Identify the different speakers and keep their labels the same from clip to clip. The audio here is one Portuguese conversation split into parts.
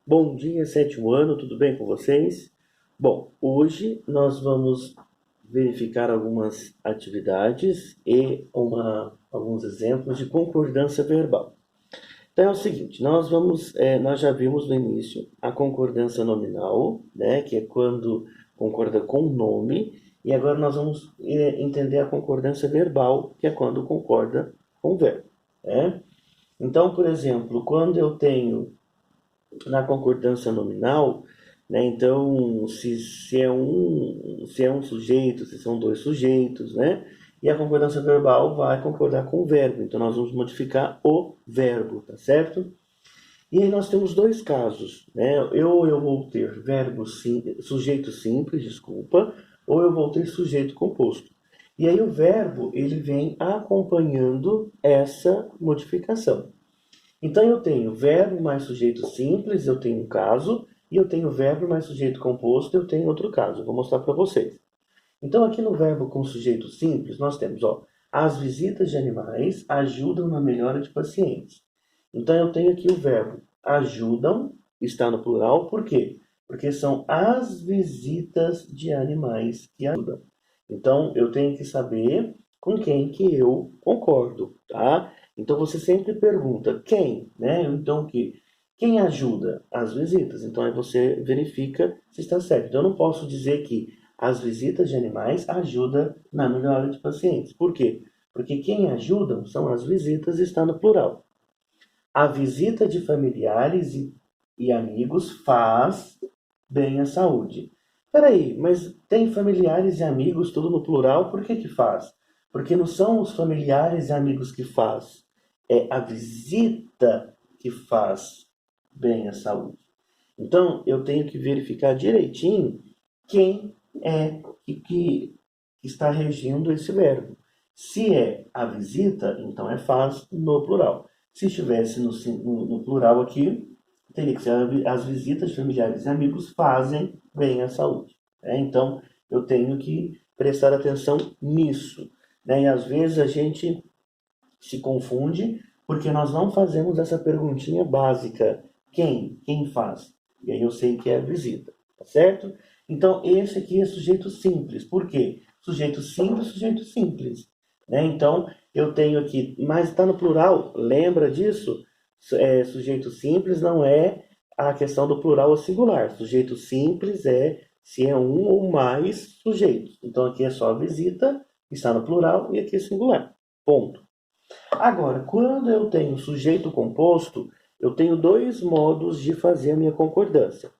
Speaker 1: Bom dia, sétimo ano, tudo bem com vocês? Bom, hoje nós vamos verificar algumas atividades e alguns exemplos de concordância verbal. Então é o seguinte, nós já vimos no início a concordância nominal, né, que é quando concorda com o nome, e agora nós vamos entender a concordância verbal, que é quando concorda com o verbo, né? Então, por exemplo, quando eu tenho na concordância nominal, né? Então, se é um sujeito, se são dois sujeitos, né? E a concordância verbal vai concordar com o verbo. Então, nós vamos modificar o verbo, tá certo? E aí nós temos dois casos, né? Eu vou ter sujeito simples, desculpa, ou eu vou ter sujeito composto. E aí o verbo, ele vem acompanhando essa modificação. Então eu tenho verbo mais sujeito simples, eu tenho um caso, e eu tenho verbo mais sujeito composto, eu tenho outro caso. Eu vou mostrar para vocês. Então aqui no verbo com sujeito simples, nós temos, ó, as visitas de animais ajudam na melhora de pacientes. Então eu tenho aqui o verbo ajudam, está no plural, por quê? Porque são as visitas de animais que ajudam. Então eu tenho que saber com quem que eu concordo, tá? Então você sempre pergunta quem, né? Então quem ajuda as visitas? Então aí você verifica se está certo. Então eu não posso dizer que as visitas de animais ajudam na melhora de pacientes. Por quê? Porque quem ajudam são as visitas e está no plural. A visita de familiares e amigos faz bem à saúde. Peraí, mas tem familiares e amigos tudo no plural, por que que faz? Porque não são os familiares e amigos que faz, é a visita que faz bem à saúde. Então, eu tenho que verificar direitinho quem é que está regindo esse verbo. Se é a visita, então é faz no plural. Se estivesse no plural aqui, teria que ser as visitas familiares e amigos fazem bem à saúde, né? Então, eu tenho que prestar atenção nisso, né? E às vezes a gente se confunde porque nós não fazemos essa perguntinha básica. Quem? Quem faz? E aí eu sei que é a visita, tá certo? Então, esse aqui é sujeito simples. Por quê? Sujeito simples. Né? Então, eu tenho aqui, mas está no plural, lembra disso? Sujeito simples não é a questão do plural ou singular. Sujeito simples é se é um ou mais sujeitos. Então, aqui é só a visita, está no plural, e aqui é singular. Ponto. Agora, quando eu tenho sujeito composto, eu tenho dois modos de fazer a minha concordância.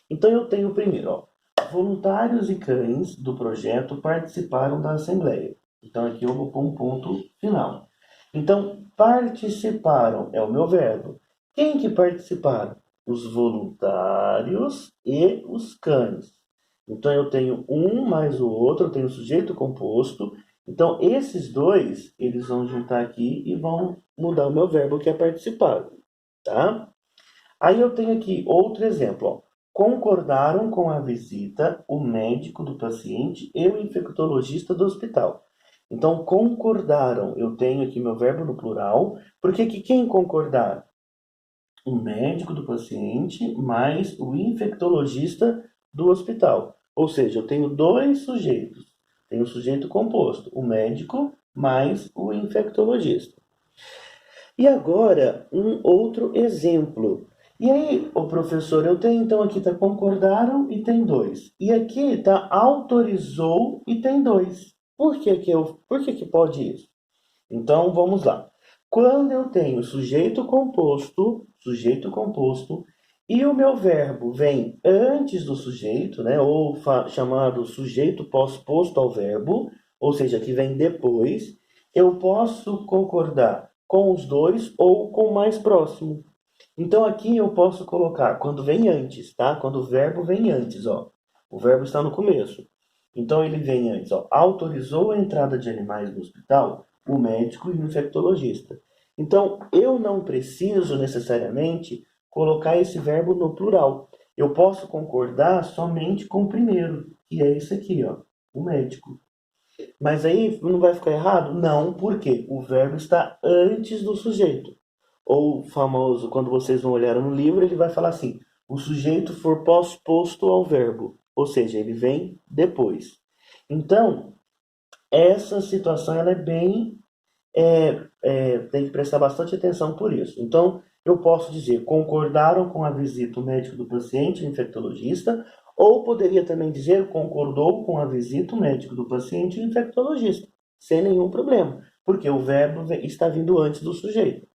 Speaker 1: Então eu tenho primeiro, ó, voluntários e cães do projeto participaram da assembleia. Então aqui eu vou pôr um ponto final. Então, participaram é o meu verbo. Quem que participaram? Os voluntários e os cães. Então eu tenho um mais o outro, eu tenho sujeito composto. Então esses dois, eles vão juntar aqui e vão mudar o meu verbo que é participar, tá? Aí eu tenho aqui outro exemplo, ó. Concordaram com a visita o médico do paciente e o infectologista do hospital. Então, concordaram, eu tenho aqui meu verbo no plural, porque que quem concordar? O médico do paciente mais o infectologista do hospital. Ou seja, eu tenho dois sujeitos. Tenho o sujeito composto, o médico mais o infectologista. E agora, um outro exemplo. E aí, o professor, eu tenho então aqui tá concordaram e tem dois. E aqui tá autorizou e tem dois. Por que que pode isso? Então, vamos lá. Quando eu tenho sujeito composto, e o meu verbo vem antes do sujeito, né, ou chamado sujeito pós-posto ao verbo, ou seja, que vem depois, eu posso concordar com os dois ou com o mais próximo. Então aqui eu posso colocar quando vem antes, tá? Quando o verbo vem antes, ó. O verbo está no começo. Então ele vem antes, ó. Autorizou a entrada de animais no hospital o médico e o infectologista. Então eu não preciso necessariamente colocar esse verbo no plural. Eu posso concordar somente com o primeiro, que é esse aqui, ó, o médico. Mas aí não vai ficar errado? Não, porque o verbo está antes do sujeito. Ou famoso, quando vocês vão olhar no livro, ele vai falar assim: o sujeito for posto ao verbo, ou seja, ele vem depois. Então, essa situação ela é bem tem que prestar bastante atenção por isso. Então, eu posso dizer, concordaram com a visita o médico do paciente, o infectologista, ou poderia também dizer, concordou com a visita o médico do paciente, o infectologista, sem nenhum problema, porque o verbo está vindo antes do sujeito.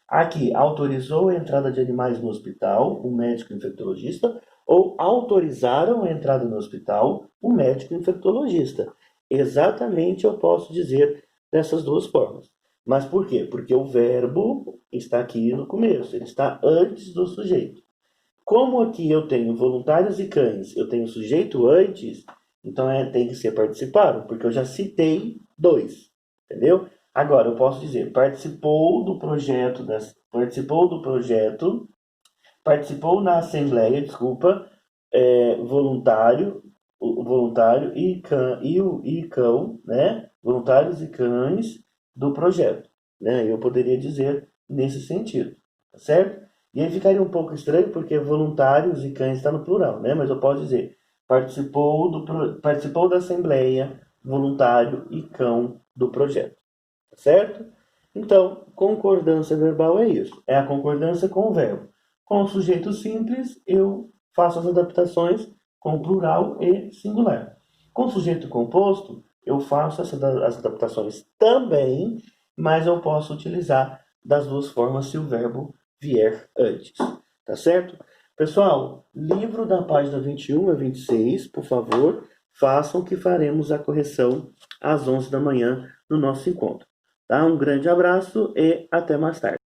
Speaker 1: Aqui, autorizou a entrada de animais no hospital, o médico infectologista, ou autorizaram a entrada no hospital, o médico infectologista. Exatamente eu posso dizer dessas duas formas. Mas por quê? Porque o verbo está aqui no começo, ele está antes do sujeito. Como aqui eu tenho voluntários e cães, eu tenho sujeito antes, então tem que ser participado, porque eu já citei dois, entendeu? Agora eu posso dizer, participou na assembleia, desculpa, voluntário, o voluntário e cão, né? Voluntários e cães do projeto, né? Eu poderia dizer nesse sentido, tá certo? E aí ficaria um pouco estranho porque voluntários e cães está no plural, né? Mas eu posso dizer participou da assembleia, voluntário e cão do projeto, tá certo? Então, concordância verbal é isso, é a concordância com o verbo. Com o sujeito simples, eu faço as adaptações com plural e singular. Com o sujeito composto, eu faço as adaptações também, mas eu posso utilizar das duas formas se o verbo vier antes. Tá certo? Pessoal, livro da página 21 a 26, por favor, façam que faremos a correção às 11 da manhã no nosso encontro. Tá? Um grande abraço e até mais tarde.